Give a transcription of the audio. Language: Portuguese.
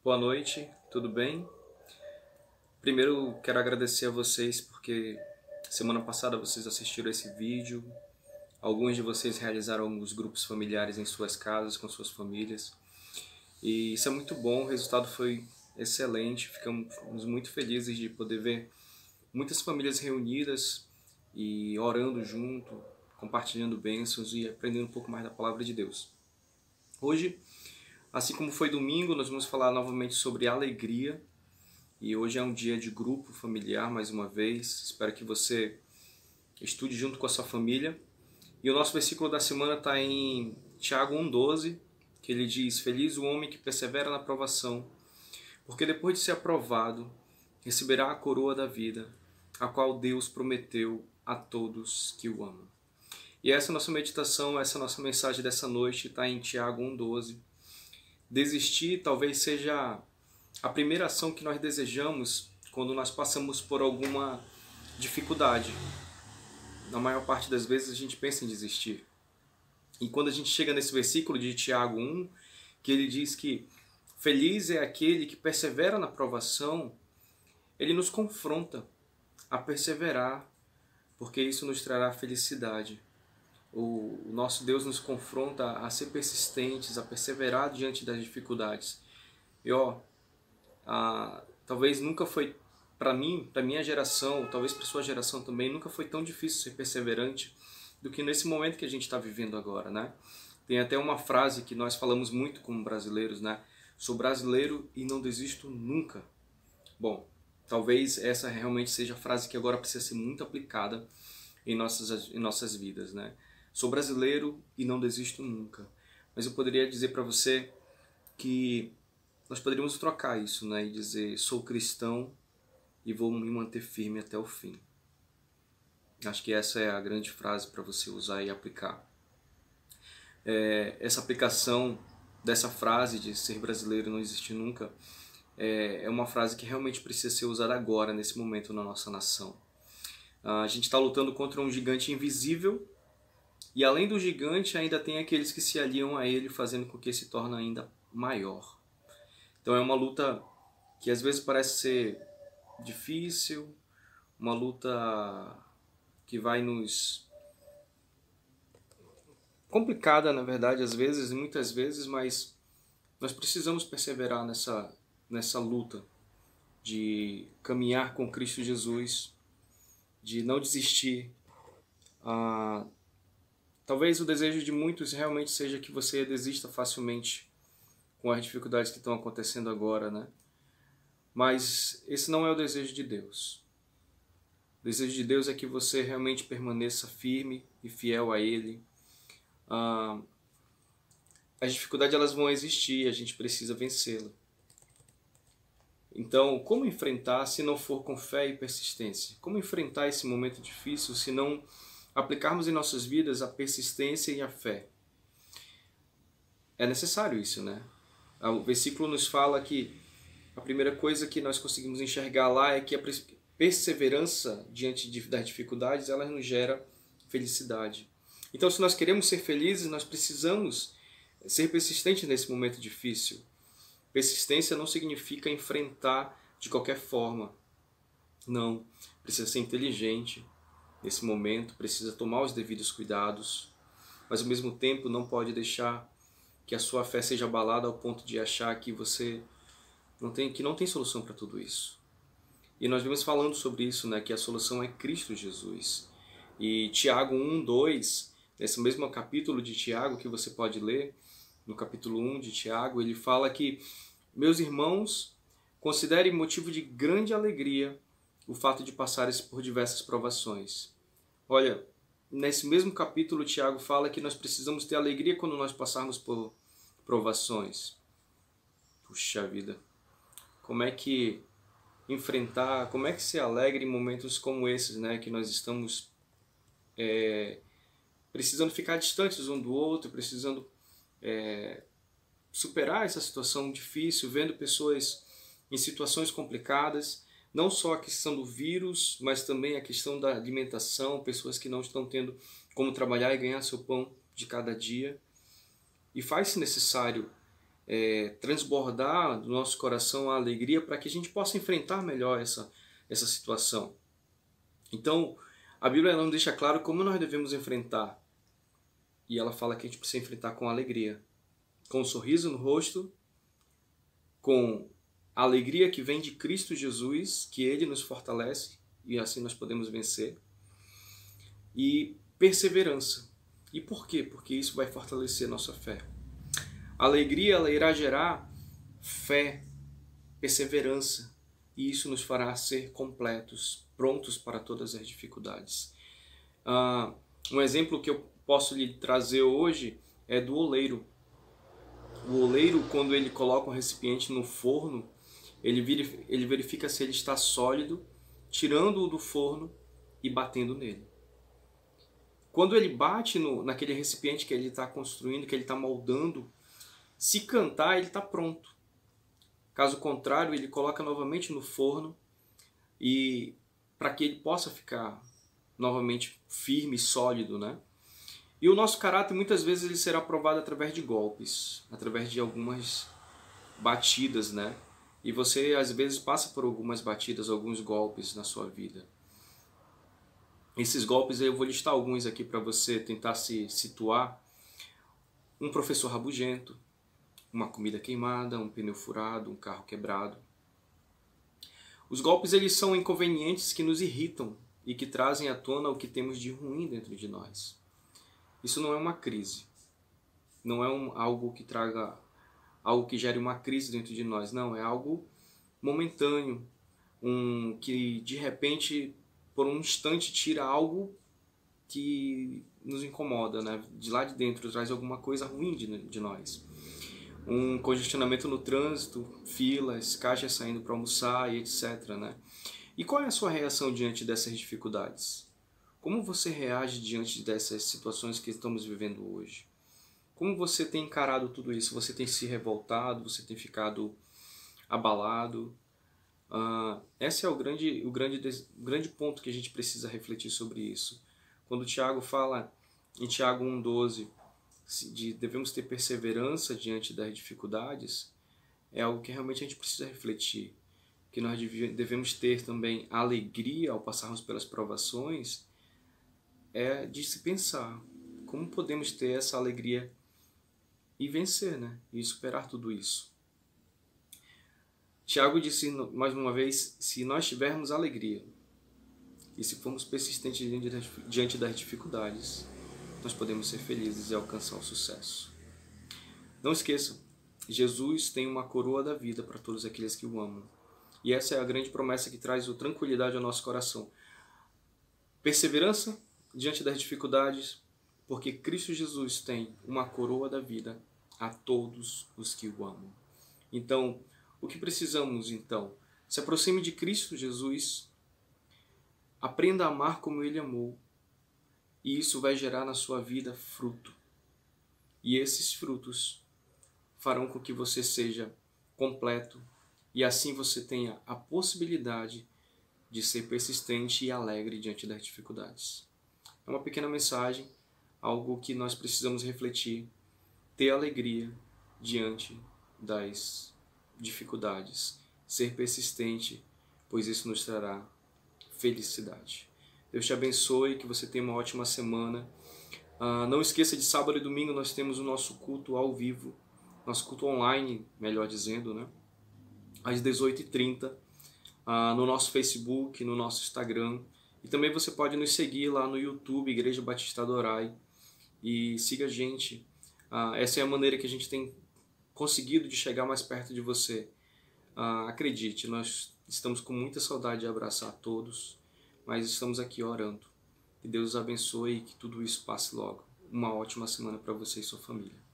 Boa noite, tudo bem? Primeiro quero agradecer a vocês porque semana passada vocês assistiram esse vídeo, alguns de vocês realizaram alguns grupos familiares em suas casas, com suas famílias, e isso é muito bom, o resultado foi excelente, ficamos muito felizes de poder ver muitas famílias reunidas e orando junto, compartilhando bênçãos e aprendendo um pouco mais da palavra de Deus. Hoje, assim como foi domingo, nós vamos falar novamente sobre alegria. E hoje é um dia de grupo familiar, mais uma vez. Espero que você estude junto com a sua família. E o nosso versículo da semana está em Tiago 1,12, que ele diz: Feliz o homem que persevera na provação, porque depois de ser aprovado, receberá a coroa da vida, a qual Deus prometeu a todos que o amam. E essa nossa meditação, essa nossa mensagem dessa noite está em Tiago 1,12. Desistir talvez seja a primeira ação que nós desejamos quando nós passamos por alguma dificuldade. Na maior parte das vezes a gente pensa em desistir. E quando a gente chega nesse versículo de Tiago 1, que ele diz que feliz é aquele que persevera na provação, ele nos confronta a perseverar, porque isso nos trará felicidade. O nosso Deus nos confronta a ser persistentes, a perseverar diante das dificuldades. E talvez nunca foi, para mim, para minha geração, talvez para sua geração também, nunca foi tão difícil ser perseverante do que nesse momento que a gente está vivendo agora, né? Tem até uma frase que nós falamos muito como brasileiros, né? Sou brasileiro e não desisto nunca. Bom, talvez essa realmente seja a frase que agora precisa ser muito aplicada em nossas vidas, né? Sou brasileiro e não desisto nunca. Mas eu poderia dizer para você que nós poderíamos trocar isso, né? E dizer, sou cristão e vou me manter firme até o fim. Acho que essa é a grande frase para você usar e aplicar. Essa aplicação dessa frase de ser brasileiro e não existir nunca é uma frase que realmente precisa ser usada agora, nesse momento na nossa nação. A gente está lutando contra um gigante invisível e além do gigante ainda tem aqueles que se aliam a ele, fazendo com que se torne ainda maior. Então é uma luta que às vezes parece ser difícil, uma luta que vai nos... complicada, na verdade, às vezes, muitas vezes, mas nós precisamos perseverar nessa luta de caminhar com Cristo Jesus, de não desistir. Talvez o desejo de muitos realmente seja que você desista facilmente com as dificuldades que estão acontecendo agora, né? Mas esse não é o desejo de Deus. O desejo de Deus é que você realmente permaneça firme e fiel a Ele. As dificuldades elas vão existir, a gente precisa vencê-las. Então, como enfrentar se não for com fé e persistência? Como enfrentar esse momento difícil se não aplicarmos em nossas vidas a persistência e a fé? É necessário isso, né? O versículo nos fala que a primeira coisa que nós conseguimos enxergar lá é que a perseverança diante das dificuldades, ela nos gera felicidade. Então, se nós queremos ser felizes, nós precisamos ser persistentes nesse momento difícil. Persistência não significa enfrentar de qualquer forma. Não, precisa ser inteligente nesse momento, precisa tomar os devidos cuidados, mas ao mesmo tempo não pode deixar que a sua fé seja abalada ao ponto de achar que você não tem solução para tudo isso. E nós vimos falando sobre isso, né, que a solução é Cristo Jesus. E Tiago 1:2, nesse mesmo capítulo de Tiago que você pode ler, no capítulo 1 de Tiago, ele fala que, meus irmãos, considerem motivo de grande alegria o fato de passarem por diversas provações. Olha, nesse mesmo capítulo, Tiago fala que nós precisamos ter alegria quando nós passarmos por provações. Puxa vida, como é que enfrentar, como é que ser alegre em momentos como esses, né? Que nós estamos precisando ficar distantes um do outro, precisando superar essa situação difícil, vendo pessoas em situações complicadas, não só a questão do vírus, mas também a questão da alimentação, pessoas que não estão tendo como trabalhar e ganhar seu pão de cada dia. E faz-se necessário transbordar do nosso coração a alegria para que a gente possa enfrentar melhor essa situação. Então, a Bíblia não deixa claro como nós devemos enfrentar. E ela fala que a gente precisa enfrentar com alegria, com um sorriso no rosto, com a alegria que vem de Cristo Jesus, que Ele nos fortalece e assim nós podemos vencer. E perseverança. E por quê? Porque isso vai fortalecer nossa fé. A alegria ela irá gerar fé, perseverança, e isso nos fará ser completos, prontos para todas as dificuldades. Um exemplo que eu posso lhe trazer hoje é do oleiro. O oleiro, quando ele coloca um recipiente no forno, ele verifica se ele está sólido, tirando-o do forno e batendo nele. Quando ele bate naquele recipiente que ele está construindo, que ele está moldando, se cantar, ele está pronto. Caso contrário, ele coloca novamente no forno e para que ele possa ficar novamente firme e sólido, né? E o nosso caráter muitas vezes ele será provado através de golpes, através de algumas batidas, né? E você às vezes passa por algumas batidas, alguns golpes na sua vida. Esses golpes eu vou listar alguns aqui para você tentar se situar. Um professor rabugento, uma comida queimada, um pneu furado, um carro quebrado. Os golpes eles são inconvenientes que nos irritam e que trazem à tona o que temos de ruim dentro de nós. Isso não é uma crise. Não é algo que traga algo que gere uma crise dentro de nós. Não, é algo momentâneo, que de repente, por um instante, tira algo que nos incomoda, né? De lá de dentro, traz alguma coisa ruim de nós. Um congestionamento no trânsito, filas, caixas saindo para almoçar e etc, né? E qual é a sua reação diante dessas dificuldades? Como você reage diante dessas situações que estamos vivendo hoje? Como você tem encarado tudo isso? Você tem se revoltado? Você tem ficado abalado? Esse é o grande ponto que a gente precisa refletir sobre isso. Quando o Tiago fala em Tiago 1,12 de devemos ter perseverança diante das dificuldades, é algo que realmente a gente precisa refletir. Que nós devemos ter também alegria ao passarmos pelas provações, é de se pensar como podemos ter essa alegria e vencer, né? E superar tudo isso. Tiago disse mais uma vez, se nós tivermos alegria e se formos persistentes diante das dificuldades, nós podemos ser felizes e alcançar o sucesso. Não esqueçam, Jesus tem uma coroa da vida para todos aqueles que o amam. E essa é a grande promessa que traz tranquilidade ao nosso coração. Perseverança diante das dificuldades, porque Cristo Jesus tem uma coroa da vida a todos os que o amam. Então, o que precisamos então? Se aproxime de Cristo Jesus, aprenda a amar como Ele amou, e isso vai gerar na sua vida fruto. E esses frutos farão com que você seja completo e assim você tenha a possibilidade de ser persistente e alegre diante das dificuldades. É uma pequena mensagem, algo que nós precisamos refletir, ter alegria diante das dificuldades, ser persistente, pois isso nos trará felicidade. Deus te abençoe, que você tenha uma ótima semana. Não esqueça de sábado e domingo nós temos o nosso culto ao vivo, nosso culto online, melhor dizendo, né? Às 18h30, no nosso Facebook, no nosso Instagram. E também você pode nos seguir lá no YouTube, Igreja Batista Adorai, e siga a gente. Essa é a maneira que a gente tem conseguido de chegar mais perto de você. Acredite, nós estamos com muita saudade de abraçar todos, mas estamos aqui orando. Que Deus os abençoe e que tudo isso passe logo. Uma ótima semana para você e sua família.